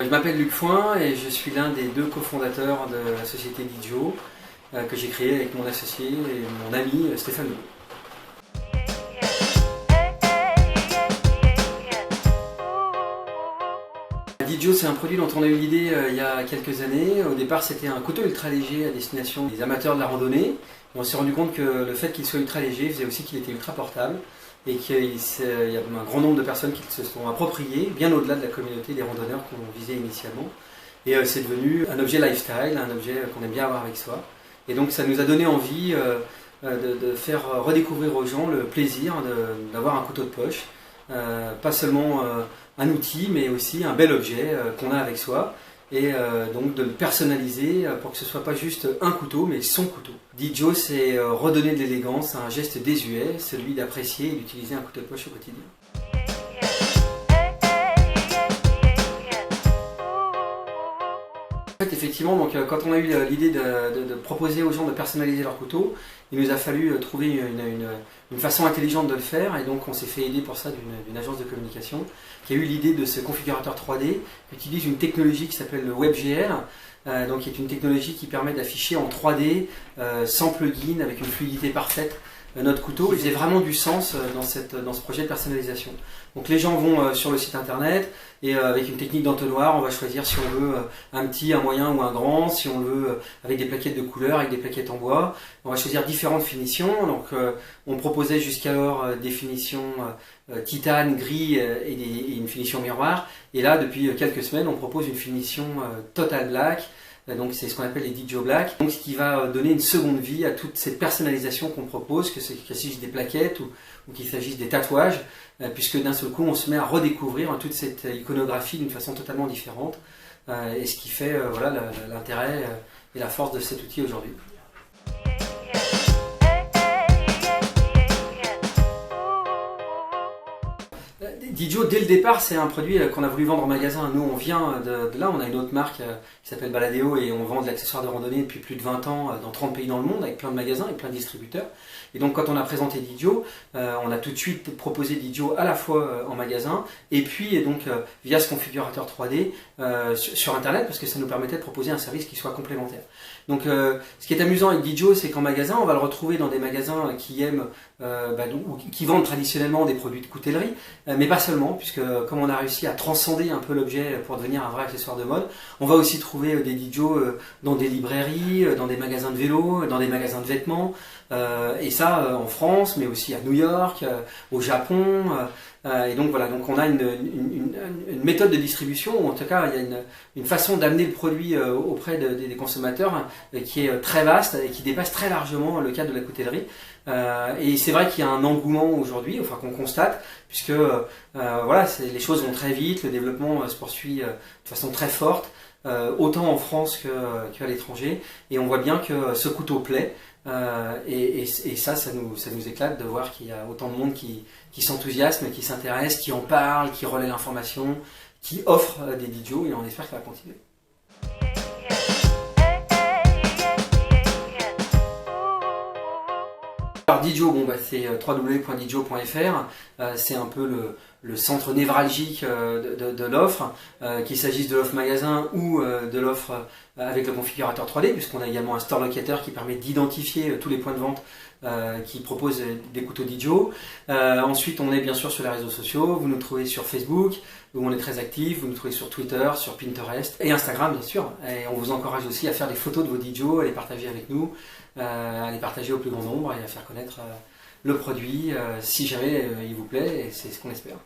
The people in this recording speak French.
Je m'appelle Luc Foin et je suis l'un des deux cofondateurs de la société Didio que j'ai créée avec mon associé et mon ami Stéphane Legault. Didio, c'est un produit dont on a eu l'idée il y a quelques années. Au départ, c'était un couteau ultra léger à destination des amateurs de la randonnée. Et on s'est rendu compte que le fait qu'il soit ultra léger faisait aussi qu'il était ultra portable et qu'il y a un grand nombre de personnes qui se sont appropriées, bien au-delà de la communauté des randonneurs qu'on visait initialement. Et c'est devenu un objet lifestyle, un objet qu'on aime bien avoir avec soi. Et donc ça nous a donné envie de faire redécouvrir aux gens le plaisir d'avoir un couteau de poche. Pas seulement un outil, mais aussi un bel objet qu'on a avec soi. Et donc de le personnaliser pour que ce ne soit pas juste un couteau, mais son couteau. Didio, c'est redonner de l'élégance à un geste désuet, celui d'apprécier et d'utiliser un couteau de poche au quotidien. En fait, effectivement, donc, quand on a eu l'idée de proposer aux gens de personnaliser leur couteau, il nous a fallu trouver une façon intelligente de le faire, et donc on s'est fait aider pour ça d'une agence de communication qui a eu l'idée de ce configurateur 3D qui utilise une technologie qui s'appelle le WebGL, donc qui est une technologie qui permet d'afficher en 3D sans plugin, avec une fluidité parfaite, notre couteau. Il faisait vraiment du sens dans ce projet de personnalisation. Donc les gens vont sur le site internet et avec une technique d'entonnoir, on va choisir si on veut un petit, un moyen ou un grand, si on le veut avec des plaquettes de couleurs, avec des plaquettes en bois. On va choisir différentes finitions. Donc on proposait jusqu'alors des finitions titane, gris et une finition miroir. Et là, depuis quelques semaines, on propose une finition total black. Donc c'est ce qu'on appelle les Didio Black, donc ce qui va donner une seconde vie à toute cette personnalisation qu'on propose, qu'il s'agisse des plaquettes ou qu'il s'agisse des tatouages, puisque d'un seul coup on se met à redécouvrir toute cette iconographie d'une façon totalement différente, et ce qui fait voilà, l'intérêt et la force de cet outil aujourd'hui. Didio, dès le départ, c'est un produit qu'on a voulu vendre en magasin. Nous, on vient de là, on a une autre marque qui s'appelle Baladeo et on vend de l'accessoire de randonnée depuis plus de 20 ans dans 30 pays dans le monde, avec plein de magasins et plein de distributeurs. Et donc, quand on a présenté Didio, on a tout de suite proposé Didio à la fois en magasin et puis donc via ce configurateur 3D sur Internet, parce que ça nous permettait de proposer un service qui soit complémentaire. Donc, ce qui est amusant avec Didio, c'est qu'en magasin, on va le retrouver dans des magasins qui aiment, qui vendent traditionnellement des produits de coutellerie, mais pas seulement, puisque comme on a réussi à transcender un peu l'objet pour devenir un vrai accessoire de mode, on va aussi trouver des Didio dans des librairies, dans des magasins de vélo, dans des magasins de vêtements, et ça en France, mais aussi à New York, au Japon. Et donc voilà, donc on a une méthode de distribution, ou en tout cas il y a une façon d'amener le produit auprès des consommateurs qui est très vaste et qui dépasse très largement le cadre de la coutellerie. Et c'est vrai qu'il y a un engouement aujourd'hui, enfin qu'on constate, puisque voilà, les choses vont très vite, le développement se poursuit de façon très forte, autant en France qu'à l'étranger, et on voit bien que ce couteau plaît. Et ça nous éclate de voir qu'il y a autant de monde qui s'enthousiasme, qui s'intéresse, qui en parle, qui relaie l'information, qui offre des Didio, et on espère que ça va continuer. Alors Didio, c'est www.didio.fr, c'est un peu le centre névralgique de l'offre, qu'il s'agisse de l'offre magasin ou de l'offre avec le configurateur 3D, puisqu'on a également un store locator qui permet d'identifier tous les points de vente qui proposent des couteaux Didio. Ensuite, on est bien sûr sur les réseaux sociaux, vous nous trouvez sur Facebook, où on est très actif, vous nous trouvez sur Twitter, sur Pinterest et Instagram bien sûr. Et on vous encourage aussi à faire des photos de vos Didio, à les partager avec nous, à les partager au plus grand nombre et à faire connaître le produit si jamais il vous plaît, et c'est ce qu'on espère.